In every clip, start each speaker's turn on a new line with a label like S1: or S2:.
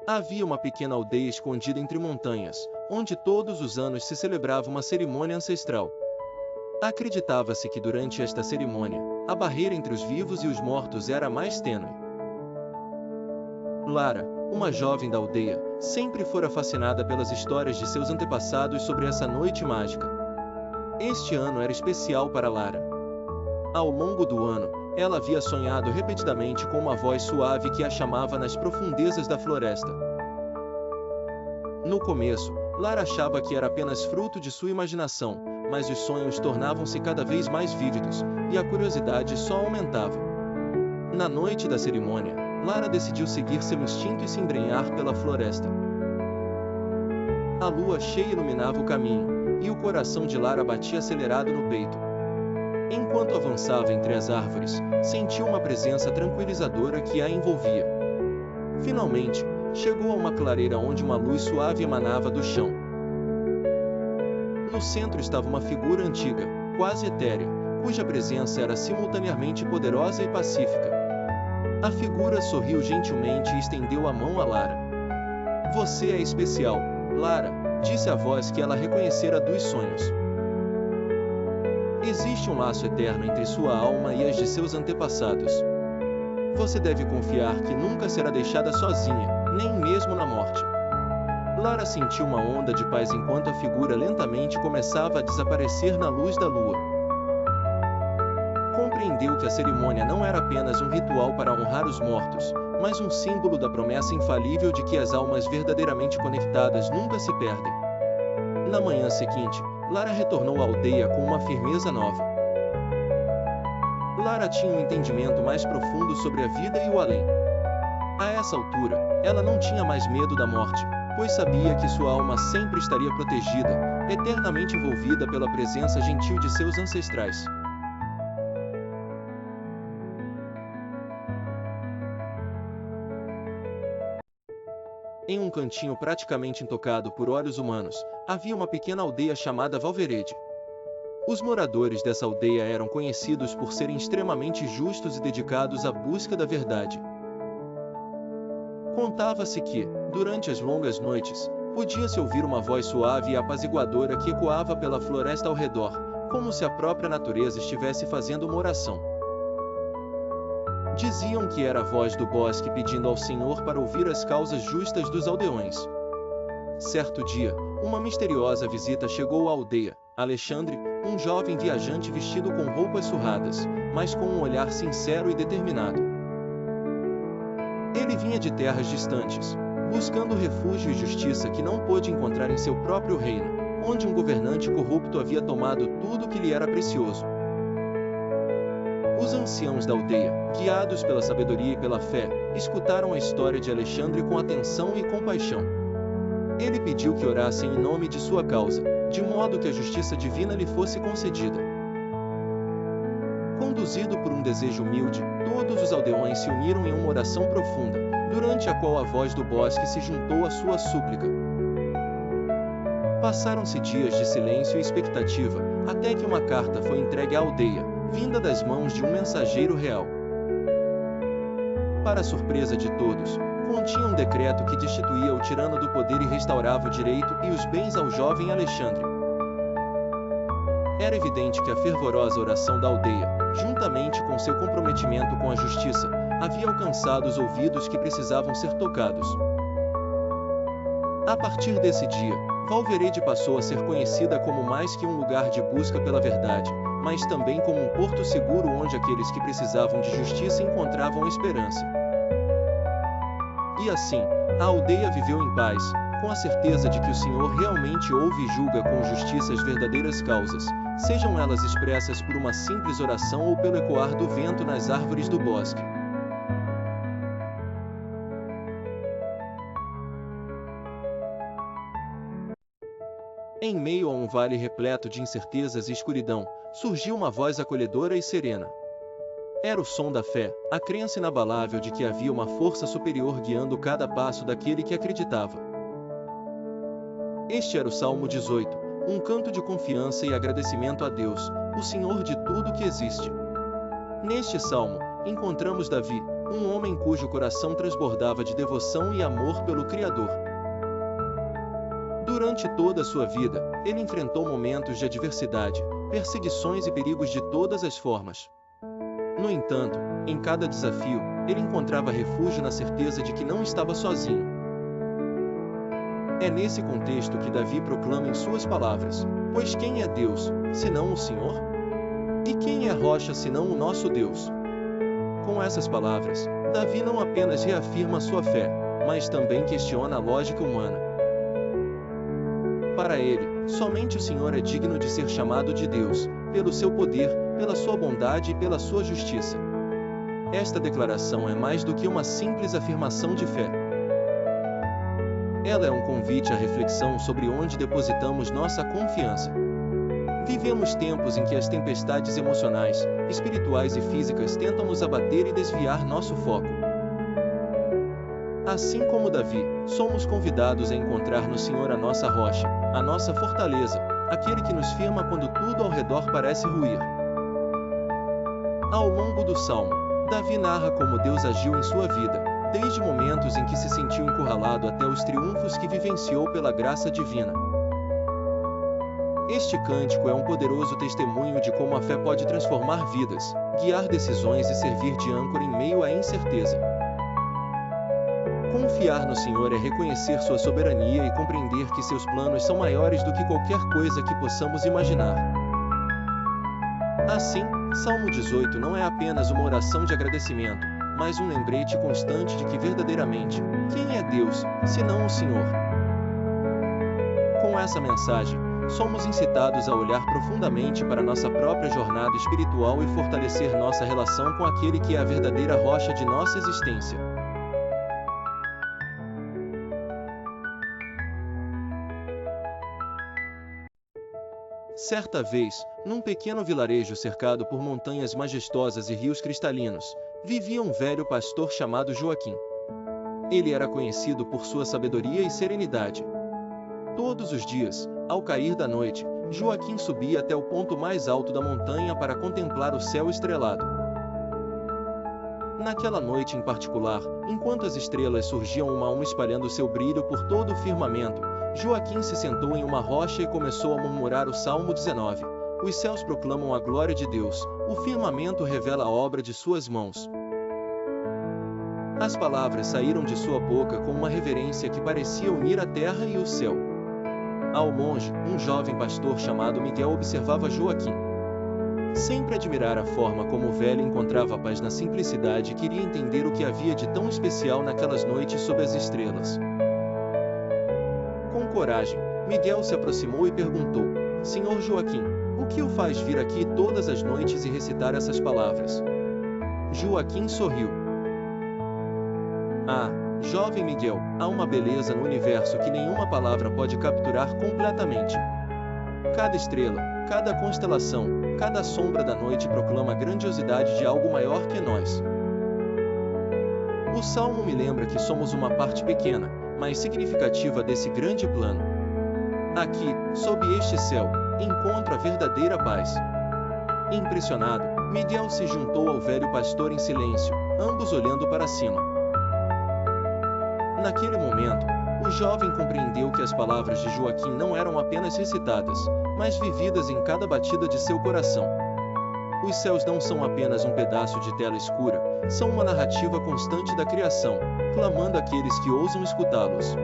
S1: Havia uma pequena aldeia escondida entre montanhas, onde todos os anos se celebrava uma cerimônia ancestral. Acreditava-se que durante esta cerimônia, a barreira entre os vivos e os mortos era mais tênue. Lara, uma jovem da aldeia, sempre fora fascinada pelas histórias de seus antepassados sobre essa noite mágica. Este ano era especial para Lara. Ao longo do ano, ela havia sonhado repetidamente com uma voz suave que a chamava nas profundezas da floresta. No começo, Lara achava que era apenas fruto de sua imaginação, mas os sonhos tornavam-se cada vez mais vívidos, e a curiosidade só aumentava. Na noite da cerimônia, Lara decidiu seguir seu instinto e se embrenhar pela floresta. A lua cheia iluminava o caminho, e o coração de Lara batia acelerado no peito. Enquanto avançava entre as árvores, sentiu uma presença tranquilizadora que a envolvia. Finalmente, chegou a uma clareira onde uma luz suave emanava do chão. No centro estava uma figura antiga, quase etérea, cuja presença era simultaneamente poderosa e pacífica. A figura sorriu gentilmente e estendeu a mão a Lara. "Você é especial, Lara", disse a voz que ela reconhecera dos sonhos. "Existe um laço eterno entre sua alma e as de seus antepassados. Você deve confiar que nunca será deixada sozinha, nem mesmo na morte." Lara sentiu uma onda de paz enquanto a figura lentamente começava a desaparecer na luz da lua. Compreendeu que a cerimônia não era apenas um ritual para honrar os mortos, mas um símbolo da promessa infalível de que as almas verdadeiramente conectadas nunca se perdem. Na manhã seguinte, Lara retornou à aldeia com uma firmeza nova. Lara tinha um entendimento mais profundo sobre a vida e o além. A essa altura, ela não tinha mais medo da morte, pois sabia que sua alma sempre estaria protegida, eternamente envolvida pela presença gentil de seus ancestrais. Em um cantinho praticamente intocado por olhos humanos, havia uma pequena aldeia chamada Valverede. Os moradores dessa aldeia eram conhecidos por serem extremamente justos e dedicados à busca da verdade. Contava-se que, durante as longas noites, podia-se ouvir uma voz suave e apaziguadora que ecoava pela floresta ao redor, como se a própria natureza estivesse fazendo uma oração. Diziam que era a voz do bosque pedindo ao Senhor para ouvir as causas justas dos aldeões. Certo dia, uma misteriosa visita chegou à aldeia. Alexandre, um jovem viajante vestido com roupas surradas, mas com um olhar sincero e determinado. Ele vinha de terras distantes, buscando refúgio e justiça que não pôde encontrar em seu próprio reino, onde um governante corrupto havia tomado tudo que lhe era precioso. Os anciãos da aldeia, guiados pela sabedoria e pela fé, escutaram a história de Alexandre com atenção e compaixão. Ele pediu que orassem em nome de sua causa, de modo que a justiça divina lhe fosse concedida. Conduzido por um desejo humilde, todos os aldeões se uniram em uma oração profunda, durante a qual a voz do bosque se juntou à sua súplica. Passaram-se dias de silêncio e expectativa, até que uma carta foi entregue à aldeia, vinda das mãos de um mensageiro real. Para a surpresa de todos, continha um decreto que destituía o tirano do poder e restaurava o direito e os bens ao jovem Alexandre. Era evidente que a fervorosa oração da aldeia, juntamente com seu comprometimento com a justiça, havia alcançado os ouvidos que precisavam ser tocados. A partir desse dia, Valverede passou a ser conhecida como mais que um lugar de busca pela verdade, mas também como um porto seguro onde aqueles que precisavam de justiça encontravam esperança. E assim, a aldeia viveu em paz, com a certeza de que o Senhor realmente ouve e julga com justiça as verdadeiras causas, sejam elas expressas por uma simples oração ou pelo ecoar do vento nas árvores do bosque. Em meio a um vale repleto de incertezas e escuridão, surgiu uma voz acolhedora e serena. Era o som da fé, a crença inabalável de que havia uma força superior guiando cada passo daquele que acreditava. Este era o Salmo 18, um canto de confiança e agradecimento a Deus, o Senhor de tudo que existe. Neste salmo, encontramos Davi, um homem cujo coração transbordava de devoção e amor pelo Criador. Durante toda a sua vida, ele enfrentou momentos de adversidade, perseguições e perigos de todas as formas. No entanto, em cada desafio, ele encontrava refúgio na certeza de que não estava sozinho. É nesse contexto que Davi proclama em suas palavras: "Pois quem é Deus, senão o Senhor? E quem é rocha, senão o nosso Deus?" Com essas palavras, Davi não apenas reafirma sua fé, mas também questiona a lógica humana. Para ele, somente o Senhor é digno de ser chamado de Deus, pelo seu poder, pela sua bondade e pela sua justiça. Esta declaração é mais do que uma simples afirmação de fé. Ela é um convite à reflexão sobre onde depositamos nossa confiança. Vivemos tempos em que as tempestades emocionais, espirituais e físicas tentam nos abater e desviar nosso foco. Assim como Davi, somos convidados a encontrar no Senhor a nossa rocha, a nossa fortaleza, aquele que nos firma quando tudo ao redor parece ruir. Ao longo do Salmo, Davi narra como Deus agiu em sua vida, desde momentos em que se sentiu encurralado até os triunfos que vivenciou pela graça divina. Este cântico é um poderoso testemunho de como a fé pode transformar vidas, guiar decisões e servir de âncora em meio à incerteza. Confiar no Senhor é reconhecer sua soberania e compreender que seus planos são maiores do que qualquer coisa que possamos imaginar. Assim, Salmo 18 não é apenas uma oração de agradecimento, mas um lembrete constante de que verdadeiramente, quem é Deus, senão o Senhor? Com essa mensagem, somos incitados a olhar profundamente para nossa própria jornada espiritual e fortalecer nossa relação com aquele que é a verdadeira rocha de nossa existência. Certa vez, num pequeno vilarejo cercado por montanhas majestosas e rios cristalinos, vivia um velho pastor chamado Joaquim. Ele era conhecido por sua sabedoria e serenidade. Todos os dias, ao cair da noite, Joaquim subia até o ponto mais alto da montanha para contemplar o céu estrelado. Naquela noite em particular, enquanto as estrelas surgiam uma a uma espalhando seu brilho por todo o firmamento, Joaquim se sentou em uma rocha e começou a murmurar o Salmo 19. Os céus proclamam a glória de Deus, o firmamento revela a obra de suas mãos. As palavras saíram de sua boca com uma reverência que parecia unir a terra e o céu. Ao longe, um jovem pastor chamado Miguel observava Joaquim. Sempre admirara a forma como o velho encontrava a paz na simplicidade e queria entender o que havia de tão especial naquelas noites sob as estrelas. Com coragem, Miguel se aproximou e perguntou: "Senhor Joaquim, o que o faz vir aqui todas as noites e recitar essas palavras?" Joaquim sorriu. "Ah, jovem Miguel, há uma beleza no universo que nenhuma palavra pode capturar completamente. Cada estrela, cada constelação, cada sombra da noite proclama a grandiosidade de algo maior que nós. O Salmo me lembra que somos uma parte pequena, mas significativa desse grande plano. Aqui, sob este céu, encontro a verdadeira paz." Impressionado, Miguel se juntou ao velho pastor em silêncio, ambos olhando para cima. Naquele momento, o jovem compreendeu que as palavras de Joaquim não eram apenas recitadas, mas vividas em cada batida de seu coração. Os céus não são apenas um pedaço de tela escura, são uma narrativa constante da criação, clamando àqueles que ousam escutá-los.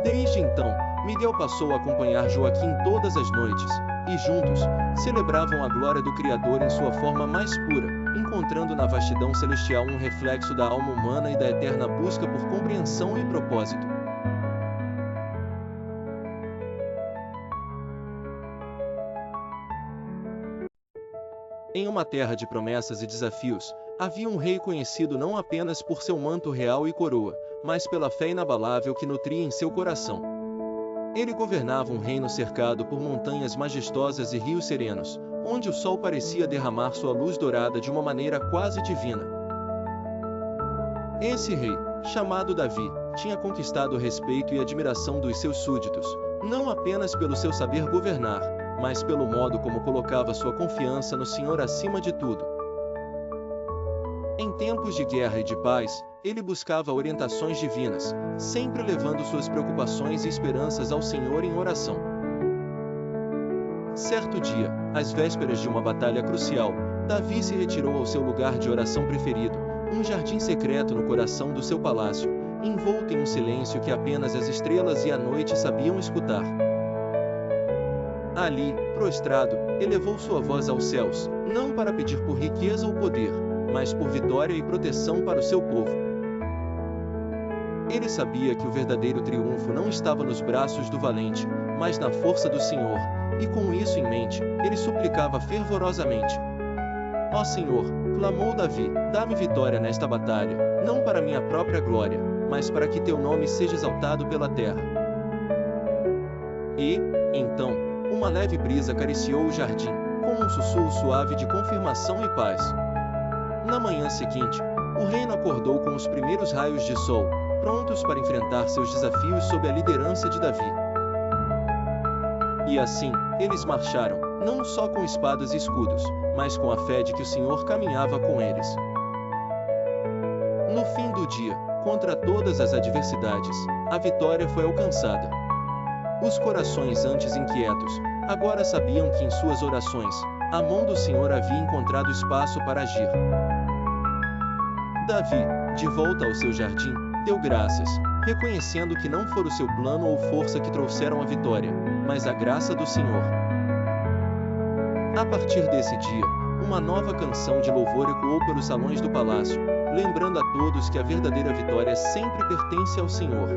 S1: Desde então, Miguel passou a acompanhar Joaquim todas as noites, e juntos, celebravam a glória do Criador em sua forma mais pura, encontrando na vastidão celestial um reflexo da alma humana e da eterna busca por compreensão e propósito. Em uma terra de promessas e desafios, havia um rei conhecido não apenas por seu manto real e coroa, mas pela fé inabalável que nutria em seu coração. Ele governava um reino cercado por montanhas majestosas e rios serenos, onde o sol parecia derramar sua luz dourada de uma maneira quase divina. Esse rei, chamado Davi, tinha conquistado o respeito e admiração dos seus súditos, não apenas pelo seu saber governar, mas pelo modo como colocava sua confiança no Senhor acima de tudo. Em tempos de guerra e de paz, ele buscava orientações divinas, sempre levando suas preocupações e esperanças ao Senhor em oração. Certo dia, às vésperas de uma batalha crucial, Davi se retirou ao seu lugar de oração preferido, um jardim secreto no coração do seu palácio, envolto em um silêncio que apenas as estrelas e a noite sabiam escutar. Ali, prostrado, elevou sua voz aos céus, não para pedir por riqueza ou poder, mas por vitória e proteção para o seu povo. Ele sabia que o verdadeiro triunfo não estava nos braços do valente, mas na força do Senhor, e com isso em mente, ele suplicava fervorosamente: Ó Senhor, clamou Davi, dá-me vitória nesta batalha, não para minha própria glória, mas para que teu nome seja exaltado pela terra. E, então, uma leve brisa acariciou o jardim, como um sussurro suave de confirmação e paz. Na manhã seguinte, o reino acordou com os primeiros raios de sol, prontos para enfrentar seus desafios sob a liderança de Davi. E assim, eles marcharam, não só com espadas e escudos, mas com a fé de que o Senhor caminhava com eles. No fim do dia, contra todas as adversidades, a vitória foi alcançada. Os corações antes inquietos, agora sabiam que em suas orações, a mão do Senhor havia encontrado espaço para agir. Davi, de volta ao seu jardim, deu graças, reconhecendo que não fora o seu plano ou força que trouxeram a vitória, mas a graça do Senhor. A partir desse dia, uma nova canção de louvor ecoou pelos salões do palácio, lembrando a todos que a verdadeira vitória sempre pertence ao Senhor.